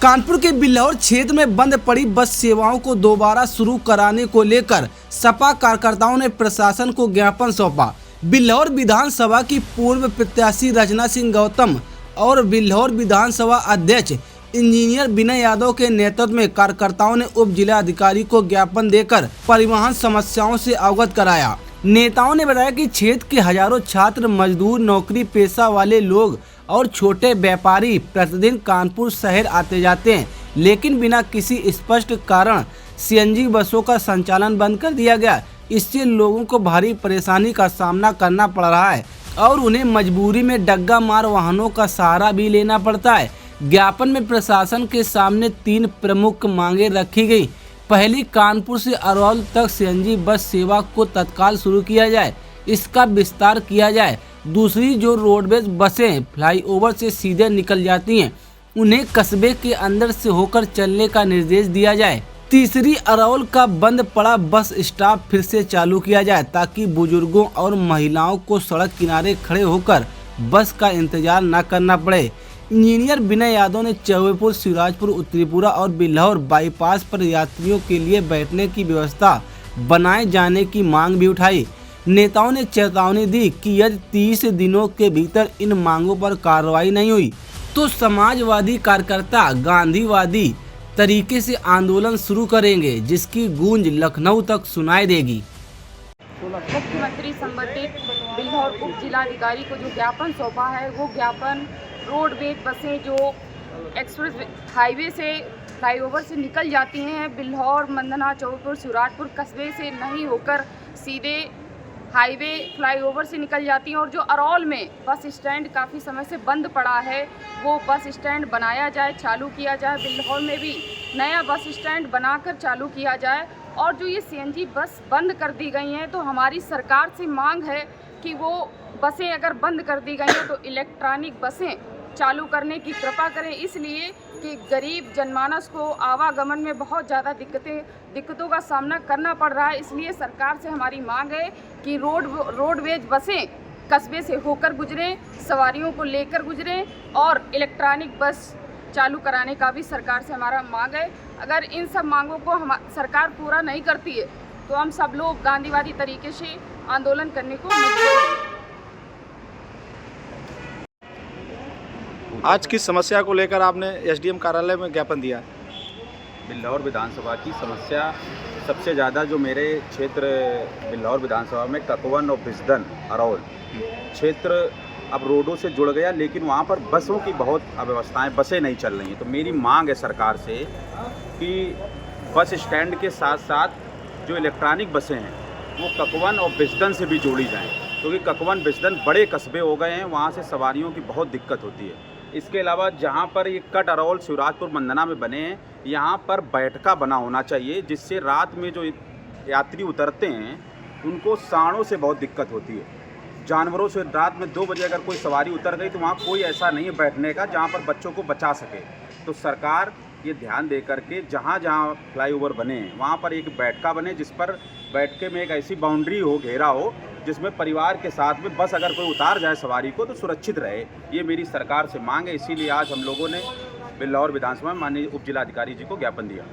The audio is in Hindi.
कानपुर के बिल्हौर क्षेत्र में बंद पड़ी बस सेवाओं को दोबारा शुरू कराने को लेकर सपा कार्यकर्ताओं ने प्रशासन को ज्ञापन सौंपा। बिल्हौर विधानसभा की पूर्व प्रत्याशी रचना सिंह गौतम और बिल्हौर विधानसभा अध्यक्ष इंजीनियर विनय यादव के नेतृत्व में कार्यकर्ताओं ने उप जिला अधिकारी को ज्ञापन देकर परिवहन समस्याओं से अवगत कराया। नेताओं ने बताया कि क्षेत्र के हजारों छात्र, मजदूर, नौकरी पेशा वाले लोग और छोटे व्यापारी प्रतिदिन कानपुर शहर आते जाते हैं, लेकिन बिना किसी स्पष्ट कारण सीएनजी बसों का संचालन बंद कर दिया गया। इससे लोगों को भारी परेशानी का सामना करना पड़ रहा है और उन्हें मजबूरी में डग्गा मार वाहनों का सहारा भी लेना पड़ता है। ज्ञापन में प्रशासन के सामने 3 प्रमुख मांगे रखी गई। पहली, कानपुर से अरौल तक सीएनजी बस सेवा को तत्काल शुरू किया जाए, इसका विस्तार किया जाए। दूसरी, जो रोडवेज बसें फ्लाईओवर से सीधे निकल जाती हैं, उन्हें कस्बे के अंदर से होकर चलने का निर्देश दिया जाए। तीसरी, अरौल का बंद पड़ा बस स्टॉप फिर से चालू किया जाए ताकि बुजुर्गों और महिलाओं को सड़क किनारे खड़े होकर बस का इंतजार न करना पड़े। इंजीनियर विनय यादव ने चौबेपुर, सिराजपुर, उत्तरीपुरा और बिल्हौर बाईपास पर यात्रियों के लिए बैठने की व्यवस्था बनाए जाने की मांग भी उठाई। नेताओं ने चेतावनी दी कि यदि 30 दिनों के भीतर इन मांगों पर कार्रवाई नहीं हुई तो समाजवादी कार्यकर्ता गांधीवादी तरीके से आंदोलन शुरू करेंगे, जिसकी गूंज लखनऊ तक सुनाई देगी। मुख्यमंत्री संबंधित बिल्हौर उप जिलाधिकारी को जो ज्ञापन सौंपा है, वो ज्ञापन रोडवेज बसें जो एक्सप्रेस हाईवे से फ्लाईओवर से निकल जाती हैं, बिल्हौर, मंदना, चौबेपुर, सिराजपुर कस्बे से नहीं होकर सीधे हाईवे फ्लाईओवर से निकल जाती हैं, और जो अरौल में बस स्टैंड काफ़ी समय से बंद पड़ा है, वो बस स्टैंड बनाया जाए, चालू किया जाए। बिल्हौर में भी नया बस स्टैंड बनाकर चालू किया जाए। और जो ये सीएनजी बस बंद कर दी गई हैं, तो हमारी सरकार से मांग है कि वो बसें अगर बंद कर दी गई हैं तो इलेक्ट्रॉनिक बसें चालू करने की कृपा करें, इसलिए कि गरीब जनमानस को आवागमन में बहुत ज़्यादा दिक्कतों का सामना करना पड़ रहा है। इसलिए सरकार से हमारी मांग है कि रोडवेज बसें कस्बे से होकर गुजरें, सवारियों को लेकर गुजरें, और इलेक्ट्रॉनिक बस चालू कराने का भी सरकार से हमारा मांग है। अगर इन सब मांगों को सरकार पूरा नहीं करती है तो हम सब लोग गांधीवादी तरीके से आंदोलन करने को मजबूर हैं। आज किस समस्या को लेकर आपने एसडीएम कार्यालय में ज्ञापन दिया? बिल्हौर विधानसभा की समस्या सबसे ज़्यादा जो मेरे क्षेत्र बिल्हौर विधानसभा में ककवन और बिजदन, अरौल क्षेत्र अब रोडों से जुड़ गया, लेकिन वहाँ पर बसों की बहुत अव्यवस्थाएं, बसें नहीं चल रही हैं। तो मेरी मांग है सरकार से कि बस स्टैंड के साथ साथ जो इलेक्ट्रॉनिक बसें हैं वो ककवन और बिजदन से भी जोड़ी जाएँ, क्योंकि ककवन बिजदन बड़े कस्बे हो गए हैं, वहाँ से सवारियों की बहुत दिक्कत होती है। इसके अलावा जहाँ पर ये कट अरौल, सिराजपुर, मंदना में बने हैं, यहाँ पर बैठका बना होना चाहिए, जिससे रात में जो यात्री उतरते हैं उनको सांडों से बहुत दिक्कत होती है। जानवरों से रात में 2 बजे अगर कोई सवारी उतर गई तो वहाँ कोई ऐसा नहीं है बैठने का जहाँ पर बच्चों को बचा सके। तो सरकार ये ध्यान दे करके जहाँ जहाँ फ्लाईओवर बने हैं वहाँ पर एक बैठका बने, जिस पर बैठके में एक ऐसी बाउंड्री हो, घेरा हो, जिसमें परिवार के साथ में बस अगर कोई उतार जाए सवारी को तो सुरक्षित रहे। ये मेरी सरकार से मांग है। इसीलिए आज हम लोगों ने बिल्हौर विधानसभा में माननीय उप जिलाधिकारी जी को ज्ञापन दिया।